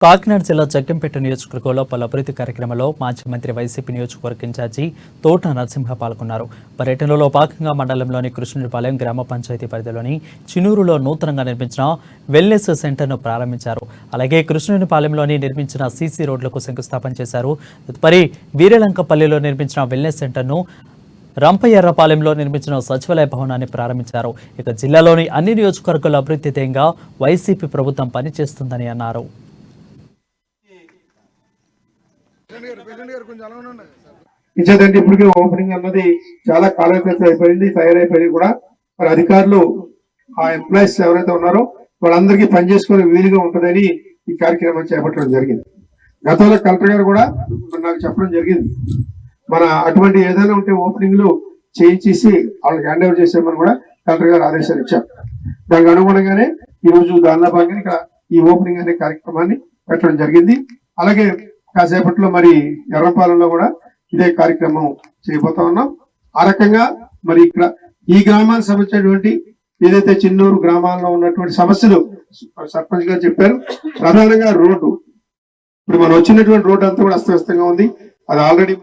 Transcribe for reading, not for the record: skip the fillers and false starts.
కాకినాడ జిల్లా జగ్గంపేట నియోజకవర్గంలో పలు అభివృద్ధి కార్యక్రమంలో మాజీ మంత్రి వైసీపీ నియోజకవర్గ ఇన్ఛార్జి తోట నరసింహ పాల్గొన్నారు. పర్యటనలో భాగంగా మండలంలోని కృష్ణునిపాలెం గ్రామ పంచాయతీ పరిధిలోని చినూరులో నూతనంగా నిర్మించిన వెల్నెస్ సెంటర్ను ప్రారంభించారు. అలాగే కృష్ణునిపాలెంలోని నిర్మించిన సీసీ రోడ్లకు శంకుస్థాపన చేశారు. తదుపరి వీరలంకపల్లిలో నిర్మించిన వెల్నెస్ సెంటర్ను రంపయ్యర్రపాలెంలో నిర్మించిన సచివాలయ భవనాన్ని ప్రారంభించారు. ఇక జిల్లాలోని అన్ని నియోజకవర్గాల అభివృద్ధి ధ్యేయంగా వైసీపీ ప్రభుత్వం పనిచేస్తుందని అన్నారు. ఇచ్చేదంటే ఇప్పటికే ఓపెనింగ్ అన్నది చాలా కాలక్రితం అయిపోయింది, తయారైపోయింది కూడా. మరి అధికారులు ఆ ఎంప్లాయీస్ ఎవరైతే ఉన్నారో వాళ్ళందరికీ పనిచేసుకునే వీలుగా ఉంటుందని ఈ కార్యక్రమం చేపట్టడం జరిగింది. గతంలో కలెక్టర్ గారు కూడా నాకు చెప్పడం జరిగింది, మన అటువంటి ఏదైనా ఉంటే ఓపెనింగ్లు చేయించేసి వాళ్ళకి హ్యాండ్ ఓవర్ చేసామని కూడా కలెక్టర్ గారు ఆదేశాలు ఇచ్చారు. దానికి అనుగుణంగానే ఈ రోజు దానిలో భాగంగా ఇక్కడ ఈ ఓపెనింగ్ అనే కార్యక్రమాన్ని పెట్టడం జరిగింది. అలాగే కాసేపట్లో మరి ఎర్రపాలెంలో కూడా ఇదే కార్యక్రమం చేయబోతా ఉన్నాం. ఆ రకంగా మరి ఇక్కడ ఈ గ్రామానికి సంబంధించినటువంటి ఏదైతే చిన్నూరు గ్రామాల్లో ఉన్నటువంటి సమస్యలు సర్పంచ్ గారు చెప్పారు. ప్రధానంగా రోడ్డు, ఇప్పుడు మనం వచ్చినటువంటి రోడ్డు అంతా కూడా అస్తవ్యస్తంగా ఉంది. అది ఆల్రెడీ